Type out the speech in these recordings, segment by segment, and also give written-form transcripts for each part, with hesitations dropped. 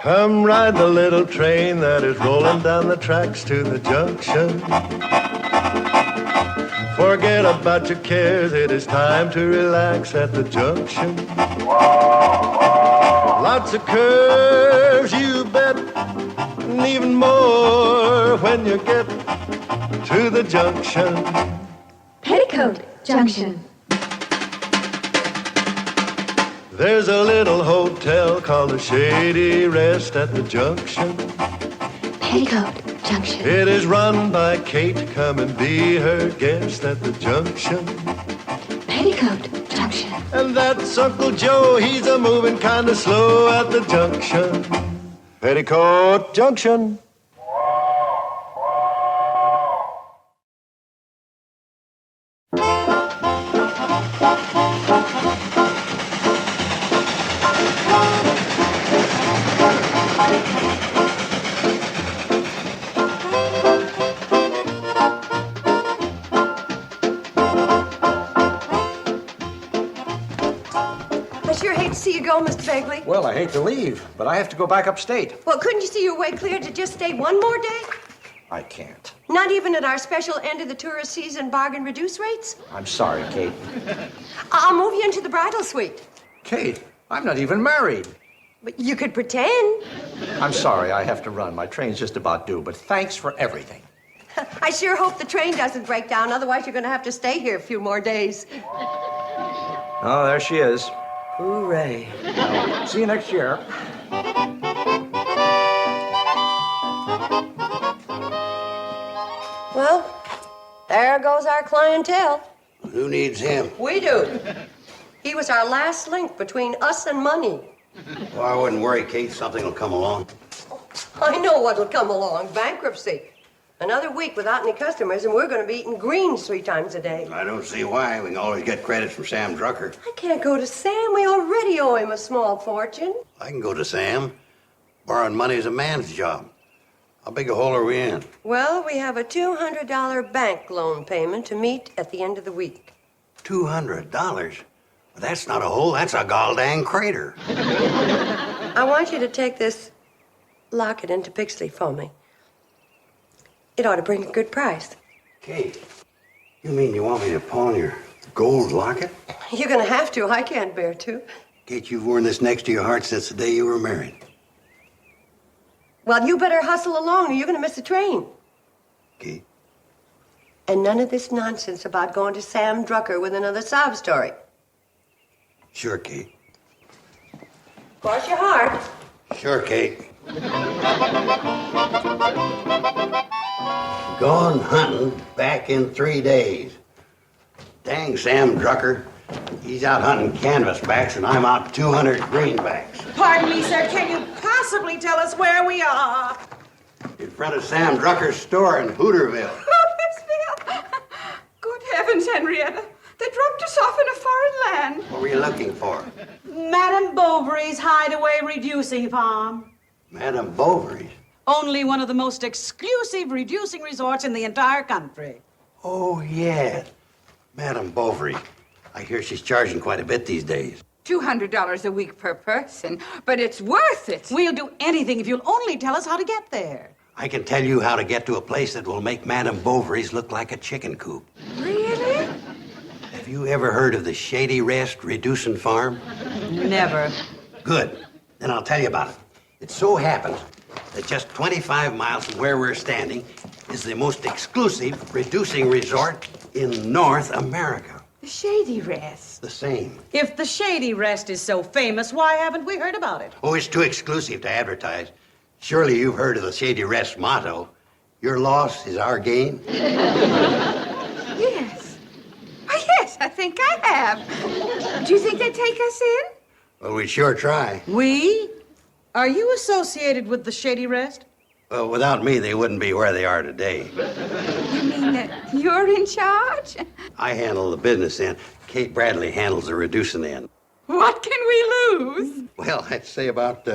Come ride the little train that is rolling down the tracks to the junction. Forget about your cares, it is time to relax at the junction. Lots of curves, you bet, and even more when you get to the junction. Petticoat Junction. There's a little hotel called the Shady Rest at the junction. Petticoat Junction. It is run by Kate. Come and be her guest at the junction. Petticoat Junction. And that's Uncle Joe. He's a moving kind of slow at the junction. Petticoat Junction. I sure hate to see you go, Mr. Begley. Well, I hate to leave, but I have to go back upstate. Well, couldn't you see your way clear to just stay one more day? I can't. Not even at our special end of the tourist season bargain reduce rates? I'm sorry, Kate. I'll move you into the bridal suite. Kate, I'm not even married. But you could pretend. I'm sorry, I have to run. My train's just about due, but thanks for everything. I sure hope the train doesn't break down. Otherwise, you're going to have to stay here a few more days. Oh, there she is. Hooray. Well, see you next year. Well, there goes our clientele. Who needs him? We do. He was our last link between us and money. Well, I wouldn't worry, Kate. Something will come along. I know what'll come along. Bankruptcy. Another week without any customers, and we're going to be eating greens 3 times a day. I don't see why. We can always get credits from Sam Drucker. I can't go to Sam. We already owe him a small fortune. I can go to Sam. Borrowing money is a man's job. How big a hole are we in? Well, we have a $200 bank loan payment to meet at the end of the week. $200? That's not a hole. That's a goddamn crater. I want you to take this locket into Pixley for me. It ought to bring a good price. Kate, you mean you want me to pawn your gold locket? You're going to have to. I can't bear to. Kate, you've worn this next to your heart since the day you were married. Well, you better hustle along or you're going to miss the train. Kate? And none of this nonsense about going to Sam Drucker with another sob story. Sure, Kate. Cross your heart. Sure, Kate. Gone hunting back in 3 days. Dang Sam Drucker. He's out hunting canvasbacks and I'm out 200 greenbacks. Pardon me, sir. Can you possibly tell us where we are? In front of Sam Drucker's store in Hooterville. Hootersville. Good heavens, Henrietta. They dropped us off in a foreign land. What were you looking for? Madame Bovary's Hideaway Reducing Farm. Madame Bovary's. Only one of the most exclusive reducing resorts in the entire country. Oh, yeah. Madame Bovary. I hear she's charging quite a bit these days. $200 a week per person, but it's worth it. We'll do anything if you'll only tell us how to get there. I can tell you how to get to a place that will make Madame Bovary's look like a chicken coop. Really? Have you ever heard of the Shady Rest Reducing Farm? Never. Good. Then I'll tell you about it. It so happens that just 25 miles from where we're standing is the most exclusive reducing resort in North America. The Shady Rest. The same. If the Shady Rest is so famous, why haven't we heard about it? Oh, it's too exclusive to advertise. Surely you've heard of the Shady Rest motto, your loss is our gain? Yes. Oh, yes, I think I have. Do you think they'd take us in? Well, we'd sure try. We? Are you associated with the Shady Rest? Well, without me, they wouldn't be where they are today. You mean that you're in charge? I handle the business end. Kate Bradley handles the reducing end. What can we lose? Well, I'd say about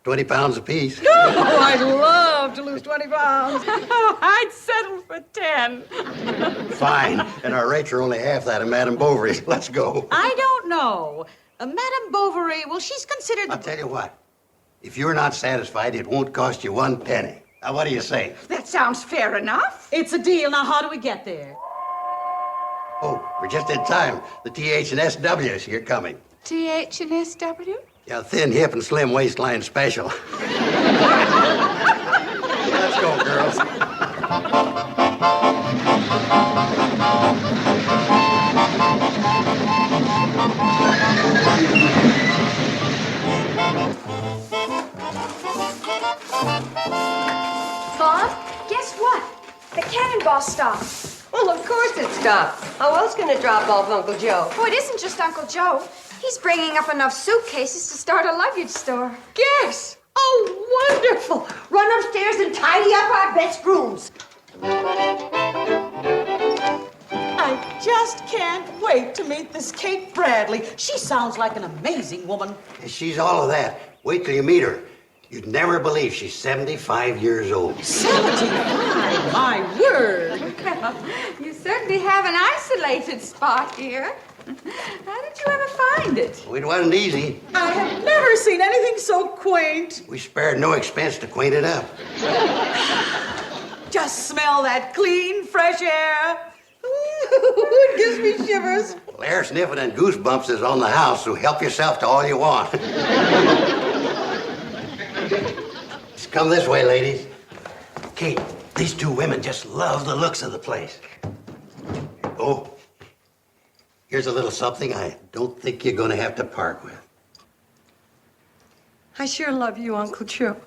20 pounds apiece. Oh, I'd love to lose 20 pounds. Oh, I'd settle for 10. Fine. And our rates are only half that of Madame Bovary's. Let's go. I don't know. Madame Bovary, well, she's considered I'll tell you what. If you're not satisfied, it won't cost you 1 penny. Now, what do you say? That sounds fair enough. It's a deal. Now, how do we get there? Oh, we're just in time. The TH and SW is here coming. TH and SW? Yeah, thin hip and slim waistline special. Let's go, girls. Bob, guess what? The cannonball stopped. Well, of course it stopped. How else can it drop off Uncle Joe? Oh, it isn't just Uncle Joe. He's bringing up enough suitcases to start a luggage store. Guess. Oh, wonderful. Run upstairs and tidy up our best rooms. I just can't wait to meet this Kate Bradley. She sounds like an amazing woman. She's all of that. Wait till you meet her. You'd never believe she's 75 years old. 75, my word. You certainly have an isolated spot here. How did you ever find it? Well, it wasn't easy. I have never seen anything so quaint. We spared no expense to clean it up. Just smell that clean, fresh air. It gives me shivers. Well, air sniffing and goosebumps is on the house, so help yourself to all you want. Just come this way, ladies. Kate, these two women just love the looks of the place. Oh, here's a little something I don't think you're going to have to part with. I sure love you, Uncle Joe.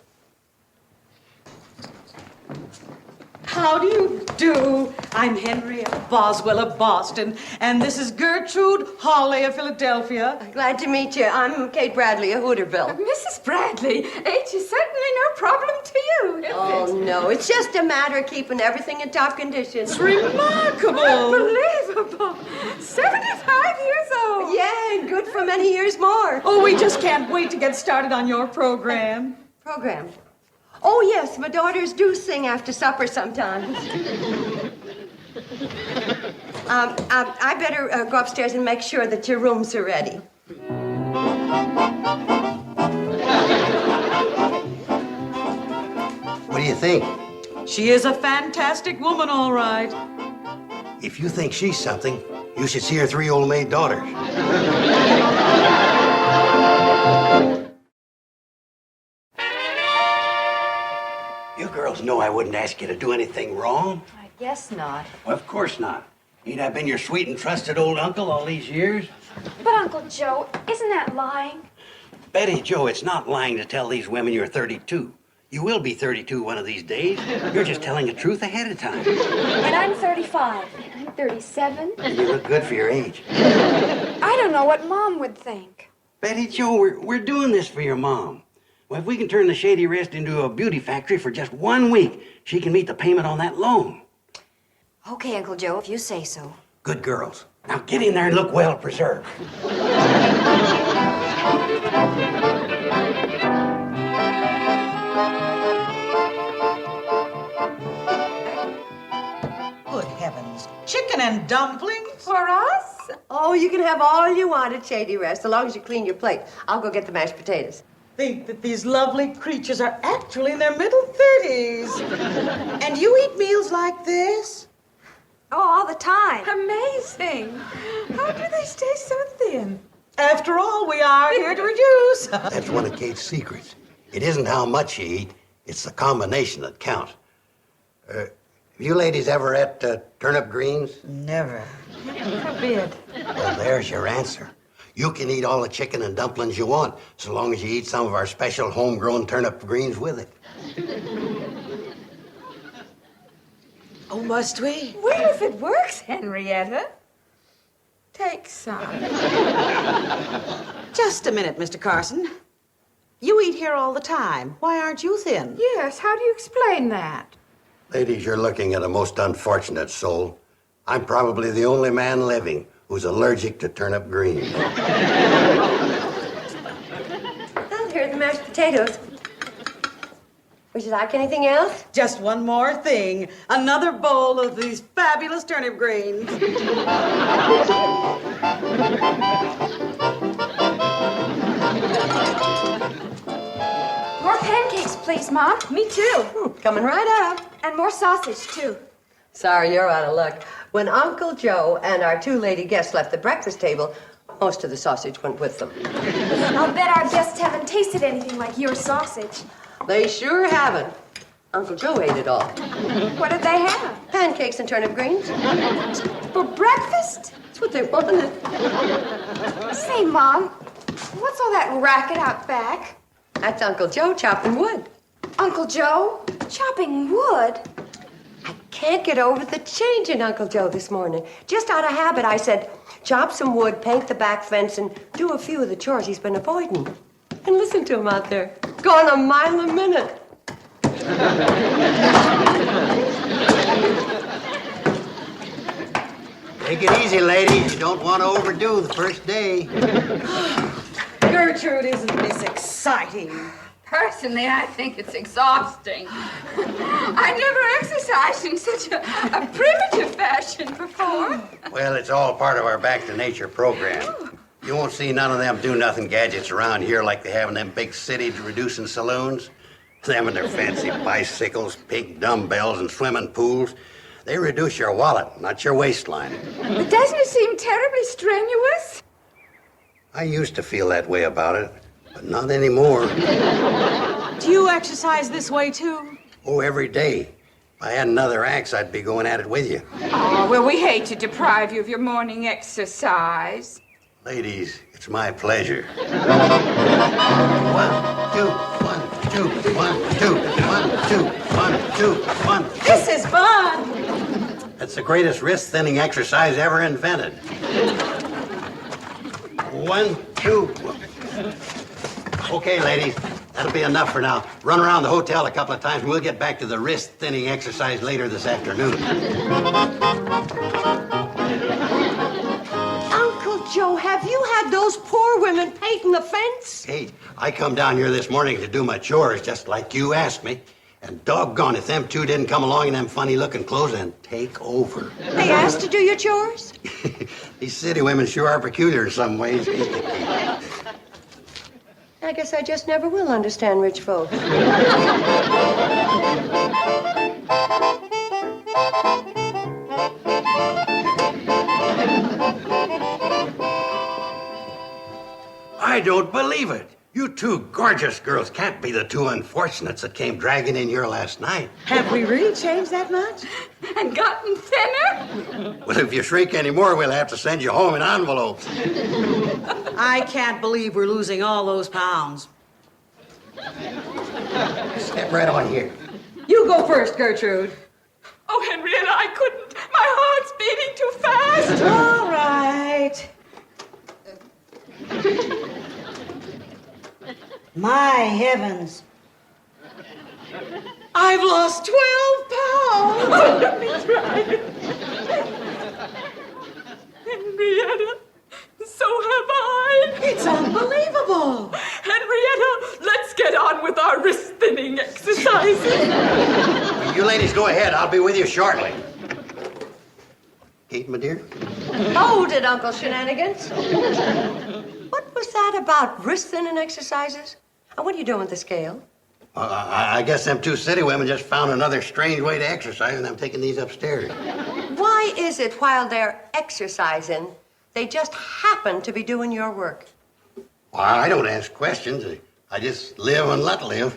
How do you do? I'm Henrietta Boswell of Boston, and this is Gertrude Hawley of Philadelphia. Glad to meet you. I'm Kate Bradley of Hooterville. Mrs. Bradley, age is certainly no problem to you, is Oh, it? no. It's just a matter of keeping everything in top condition. It's remarkable. Unbelievable. 75 years old. Yeah, and good for many years more. Oh, we just can't wait to get started on your program. Program. Oh, yes, my daughters do sing after supper sometimes. I better go upstairs and make sure that your rooms are ready. What do you think? She is a fantastic woman, all right. If you think she's something, you should see her 3 old maid daughters. You girls know I wouldn't ask you to do anything wrong. I guess not. Well, of course not. Ain't I been your sweet and trusted old uncle all these years? But Uncle Joe, isn't that lying? Betty Joe, it's not lying to tell these women you're 32. You will be 32 one of these days. You're just telling the truth ahead of time. And I'm 35. And I'm 37. You look good for your age. I don't know what Mom would think. Betty Joe, we're doing this for your mom. Well, if we can turn the Shady Rest into a beauty factory for just 1 week, she can meet the payment on that loan. Okay, Uncle Joe, if you say so. Good girls. Now get in there and look well preserved. Good heavens. Chicken and dumplings? For us? Oh, you can have all you want at Shady Rest, so long as you clean your plate. I'll go get the mashed potatoes. Think that these lovely creatures are actually in their middle 30s. And you eat meals like this? Oh, all the time. Amazing. How do they stay so thin? After all, we are here to reduce. That's one of Kate's secrets. It isn't how much you eat, it's the combination that counts. Have you ladies ever ate turnip greens? Never. Forbid. Well, there's your answer. You can eat all the chicken and dumplings you want, so long as you eat some of our special homegrown turnip greens with it. Oh, must we? Well, if it works, Henrietta, take some. Just a minute, Mr. Carson. You eat here all the time. Why aren't you thin? Yes, how do you explain that? Ladies, you're looking at a most unfortunate soul. I'm probably the only man living who's allergic to turnip greens. Well, here are the mashed potatoes. Would you like anything else? Just one more thing. Another bowl of these fabulous turnip greens. please, Mom. Me too. Coming right up. And more sausage, too. Sorry, you're out of luck. When Uncle Joe and our two lady guests left the breakfast table, most of the sausage went with them. I'll bet our guests haven't tasted anything like your sausage. They sure haven't. Uncle Joe ate it all. What did they have? Pancakes and turnip greens. For breakfast? That's what they wanted. Say, Mom, what's all that racket out back? That's Uncle Joe chopping wood. Uncle Joe? Chopping wood? I can't get over the change in Uncle Joe this morning. Just out of habit, I said, chop some wood, paint the back fence, and do a few of the chores he's been avoiding. And listen to him out there, going a mile a minute. Take it easy, ladies. You don't want to overdo the first day. Gertrude, isn't this exciting? Personally, I think it's exhausting. I never exercised in such a primitive fashion before. Well, it's all part of our Back to Nature program. You won't see none of them do-nothing gadgets around here like they have in them big cities reducing saloons. Them and their fancy bicycles, pig dumbbells, and swimming pools. They reduce your wallet, not your waistline. But doesn't it seem terribly strenuous? I used to feel that way about it, but not anymore. Do you exercise this way too? Oh, every day. If I had another axe, I'd be going at it with you. Oh, well, we hate to deprive you of your morning exercise. Ladies, it's my pleasure. 1, 2, 1, 2, 1, 2, 1, 2, 1, 2, 1. This is fun. That's the greatest wrist thinning exercise ever invented. 1, 2. Okay, ladies, that'll be enough for now. Run around the hotel a couple of times, and we'll get back to the wrist thinning exercise later this afternoon. Uncle Joe, have you had those poor women painting the fence? Hey, I come down here this morning to do my chores just like you asked me. And doggone if them two didn't come along in them funny-looking clothes and take over. They asked to do your chores? These city women sure are peculiar in some ways. I guess I just never will understand rich folks. I don't believe it. You two gorgeous girls can't be the two unfortunates that came dragging in here last night. Have we really changed that much? And gotten thinner? Well, if you shrink anymore, we'll have to send you home in envelopes. I can't believe we're losing all those pounds. Step right on here. You go first, Gertrude. Oh, Henrietta, I couldn't. My heart's beating too fast. All right. My heavens. I've lost 12 pounds. Let me try. Henrietta, so have I. It's unbelievable. Henrietta, let's get on with our wrist thinning exercises. You ladies go ahead. I'll be with you shortly. Kate, my dear? Hold it, Uncle Shenanigans. What was that about wrist thinning exercises? And what are you doing with the scale? I guess them two city women just found another strange way to exercise, and I'm taking these upstairs. Why is it while they're exercising, they just happen to be doing your work? Well, I don't ask questions. I just live and let live.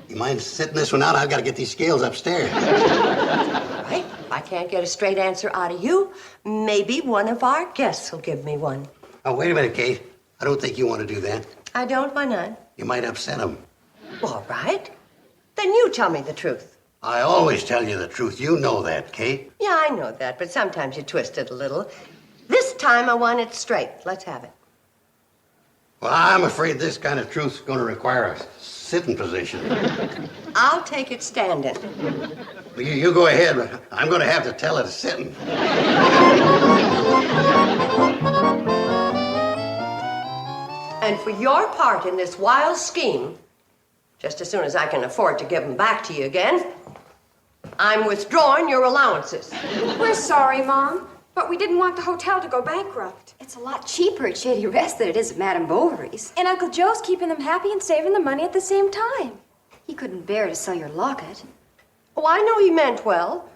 You mind sitting this one out? I've got to get these scales upstairs. Right? If I can't get a straight answer out of you, maybe one of our guests will give me one. Oh, wait a minute, Kate. I don't think you want to do that. I don't, why not? You might upset them. All right. Then you tell me the truth. I always tell you the truth. You know that, Kate. Yeah, I know that, but sometimes you twist it a little. This time I want it straight. Let's have it. Well, I'm afraid this kind of truth's going to require a sitting position. I'll take it standing. Well, you go ahead, but I'm going to have to tell it sitting. And for your part in this wild scheme, just as soon as I can afford to give them back to you again, I'm withdrawing your allowances. We're sorry, Mom. But we didn't want the hotel to go bankrupt. It's a lot cheaper at Shady Rest than it is at Madame Bovary's. And Uncle Joe's keeping them happy and saving the money at the same time. He couldn't bear to sell your locket. Oh, I know he meant well,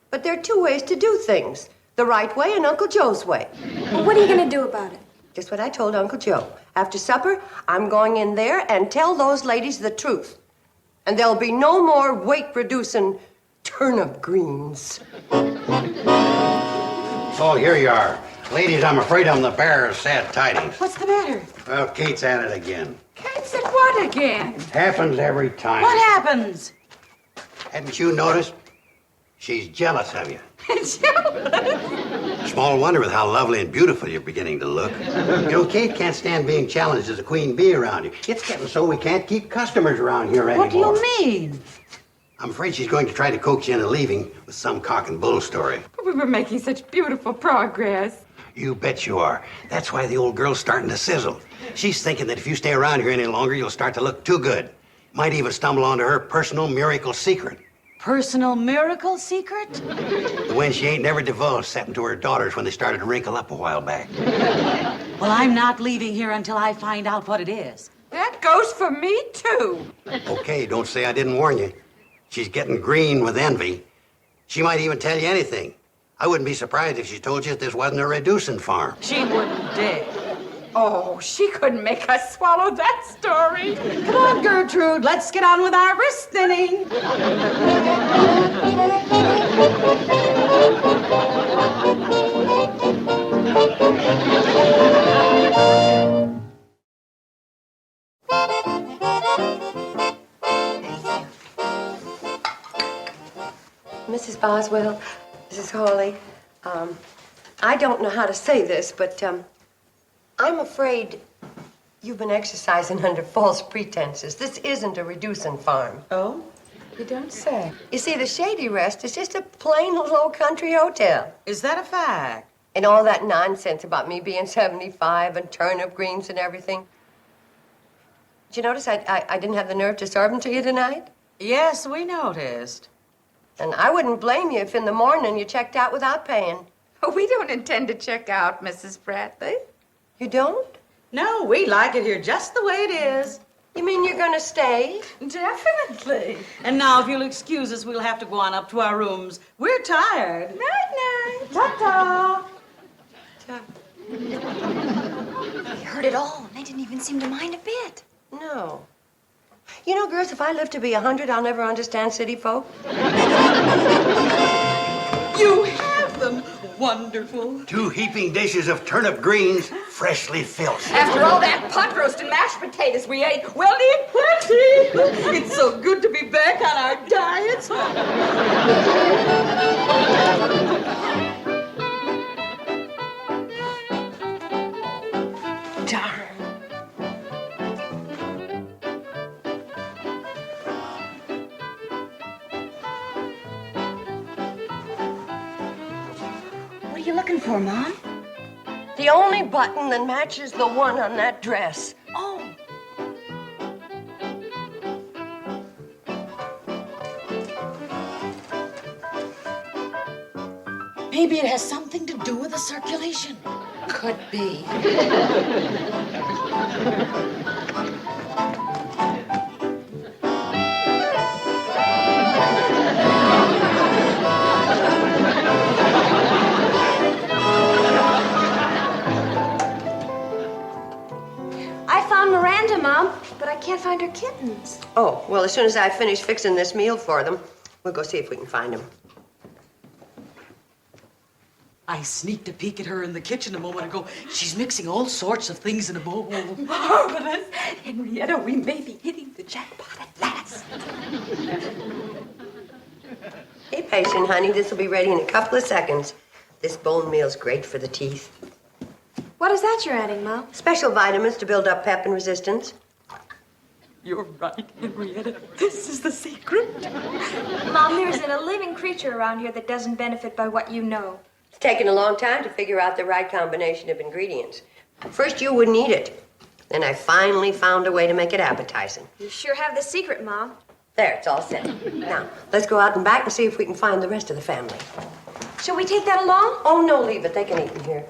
but there are two ways to do things. The right way and Uncle Joe's way. Well, what are you going to do about it? Just what I told Uncle Joe. After supper, I'm going in there and tell those ladies the truth. And there'll be no more weight-reducing turnip greens. Oh, here you are. Ladies, I'm afraid I'm the bearer of sad tidings. What's the matter? Well, Kate's at it again. Kate said what again? Happens every time. What happens? Hadn't you noticed? She's jealous of you. Small wonder with how lovely and beautiful you're beginning to look. You know, Kate can't stand being challenged as a queen bee around you. It's getting so we can't keep customers around here anymore. What do you mean? I'm afraid she's going to try to coax you into leaving with some cock and bull story. But we were making such beautiful progress. You bet you are. That's why the old girl's starting to sizzle. She's thinking that if you stay around here any longer, you'll start to look too good. Might even stumble onto her personal miracle secret. Personal miracle secret? The one she ain't never divulged happened to her daughters when they started to wrinkle up a while back. Well, I'm not leaving here until I find out what it is. That goes for me, too. Okay, don't say I didn't warn you. She's getting green with envy. She might even tell you anything. I wouldn't be surprised if she told you that this wasn't a reducing farm. She wouldn't dare. Oh, she couldn't make us swallow that story. Come on, Gertrude, let's get on with our wrist thinning. Mrs. Boswell, Mrs. Hawley, I don't know how to say this, but I'm afraid you've been exercising under false pretenses. This isn't a reducing farm. Oh? You don't say. You see, the Shady Rest is just a plain little country hotel. Is that a fact? And all that nonsense about me being 75 and turnip greens and everything. Did you notice I didn't have the nerve to serve them to you tonight? Yes, we noticed. And I wouldn't blame you if in the morning you checked out without paying. We don't intend to check out, Mrs. Bradley. You don't? No, we like it here just the way it is. You mean you're gonna stay? Definitely. And now, if you'll excuse us, we'll have to go on up to our rooms. We're tired. Night-night. Ta-ta. They heard it all, and they didn't even seem to mind a bit. No. You know, girls, if I live to be 100, I'll never understand city folk. You have them. Wonderful. 2 heaping dishes of turnip greens, freshly filched. After all that pot roast and mashed potatoes we ate, we'll need plenty. It's so good to be back on our diets. Darn. What are you looking for, Mom? The only button that matches the one on that dress. Oh. Maybe it has something to do with the circulation. Could be. I found Miranda, Mom, but I can't find her kittens. Oh, well, as soon as I finish fixing this meal for them, we'll go see if we can find them. I sneaked a peek at her in the kitchen a moment ago. She's mixing all sorts of things in a bowl. Marvelous. Henrietta, we may be hitting the jackpot at last. Be patient, honey. This will be ready in a couple of seconds. This bone meal's great for the teeth. What is that you're adding, Mom? Special vitamins to build up pep and resistance. You're right, Henrietta. This is the secret. Mom, there isn't a living creature around here that doesn't benefit by what you know. It's taken a long time to figure out the right combination of ingredients. First, you wouldn't eat it. Then I finally found a way to make it appetizing. You sure have the secret, Mom. There, it's all set. Now, let's go out and back and see if we can find the rest of the family. Shall we take that along? Oh, no, leave it. They can eat in here.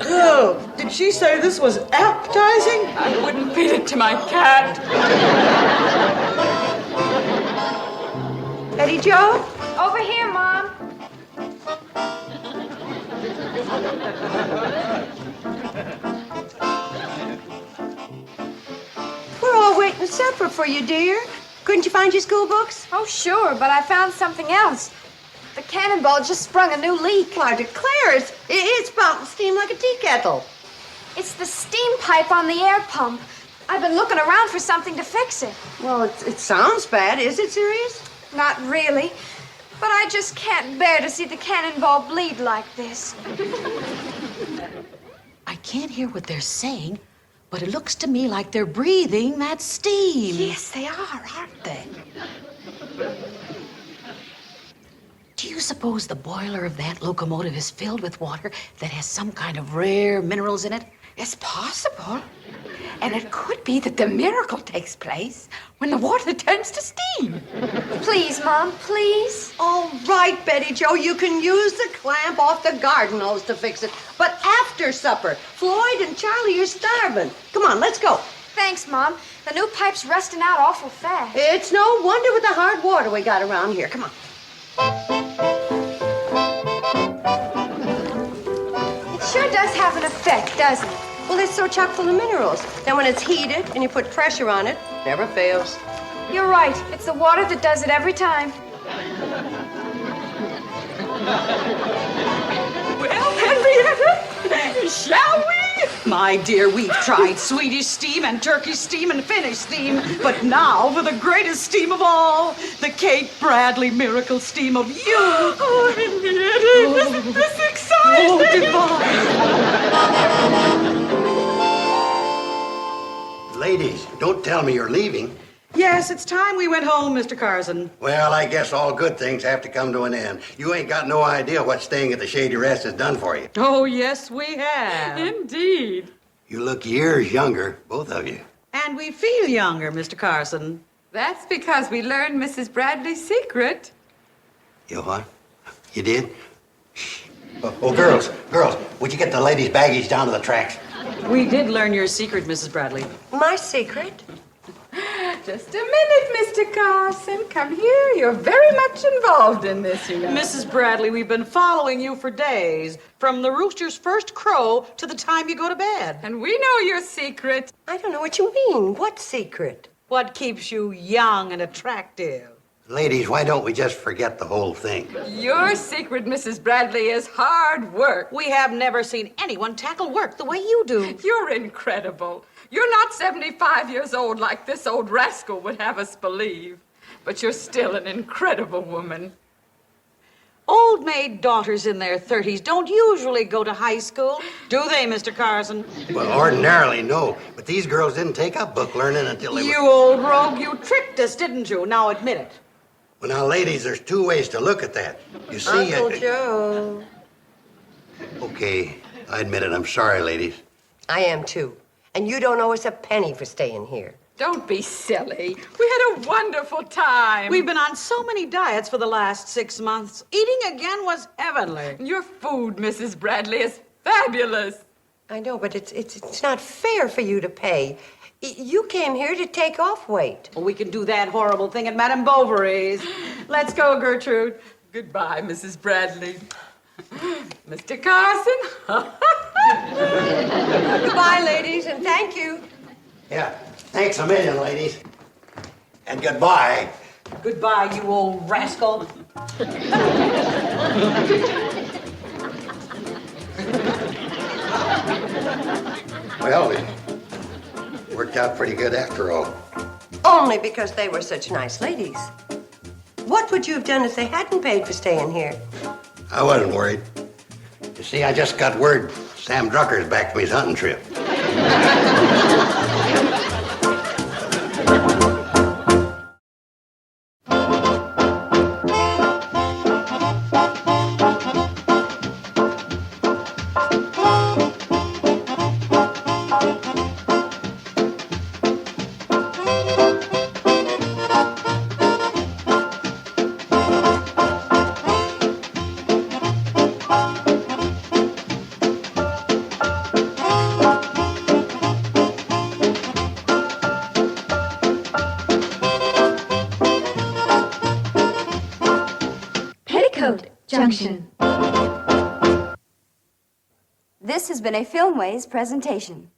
Oh, did she say this was appetizing? I wouldn't feed it to my cat. Betty Joe? Over here, Mom. We're all waiting supper for you, dear. Couldn't you find your school books? Oh, sure, but I found something else. The cannonball just sprung a new leak. Well, I declare it's spouting steam like a tea kettle. It's the steam pipe on the air pump. I've been looking around for something to fix it. Well, it sounds bad. Is it serious? Not really, but I just can't bear to see the cannonball bleed like this. I can't hear what they're saying, but it looks to me like they're breathing that steam. Yes, they are, aren't they? Do you suppose the boiler of that locomotive is filled with water that has some kind of rare minerals in it? It's possible. And it could be that the miracle takes place when the water turns to steam. Please, Mom, please. All right, Betty Joe, you can use the clamp off the garden hose to fix it. But after supper, Floyd and Charlie are starving. Come on, let's go. Thanks, Mom. The new pipe's rusting out awful fast. It's no wonder with the hard water we got around here. Come on. It sure does have an effect, doesn't it? Well, it's so chock full of minerals. Then when it's heated and you put pressure on it, never fails. You're right. It's the water that does it every time. Well, Henrietta, shall we? My dear, we've tried Swedish steam and Turkish steam and Finnish steam, but now for the greatest steam of all, the Kate Bradley miracle steam of you. Oh, Henrietta, isn't this exciting? Oh, goodbye. Ladies, don't tell me you're leaving. Yes, it's time we went home, Mr. Carson. Well, I guess all good things have to come to an end. You ain't got no idea what staying at the Shady Rest has done for you. Oh, yes, we have. Indeed. You look years younger, both of you. And we feel younger, Mr. Carson. That's because we learned Mrs. Bradley's secret. You what? You did? Shh. Oh, girls, would you get the ladies' baggage down to the tracks? We did learn your secret, Mrs. Bradley. My secret? Just a minute, Mr. Carson. Come here. You're very much involved in this, you know. Mrs. Bradley, we've been following you for days, from the rooster's first crow to the time you go to bed. And we know your secret. I don't know what you mean. What secret? What keeps you young and attractive? Ladies, why don't we just forget the whole thing? Your secret, Mrs. Bradley, is hard work. We have never seen anyone tackle work the way you do. You're incredible. You're not 75 years old like this old rascal would have us believe. But you're still an incredible woman. Old maid daughters in their 30s don't usually go to high school, do they, Mr. Carson? Well, ordinarily, no. But these girls didn't take up book learning until they You were... old rogue, you tricked us, didn't you? Now admit it. Well, now, ladies, there's two ways to look at that. You see... Uncle Joe. Okay, I admit it. I'm sorry, ladies. I am too. And you don't owe us a penny for staying here. Don't be silly. We had a wonderful time. We've been on so many diets for the last 6 months. Eating again was heavenly. Your food, Mrs. Bradley, is fabulous. I know, but it's not fair for you to pay. You came here to take off weight. Well, we can do that horrible thing at Madame Bovary's. Let's go, Gertrude. Goodbye, Mrs. Bradley. Mr. Carson. Goodbye, ladies, and thank you. Yeah, thanks a million, ladies. And goodbye. Goodbye, you old rascal. Well, it worked out pretty good after all. Only because they were such nice ladies. What would you have done if they hadn't paid for staying here? I wasn't worried. You see, I just got word Sam Drucker's back from his hunting trip. Junction. This has been a Filmways presentation.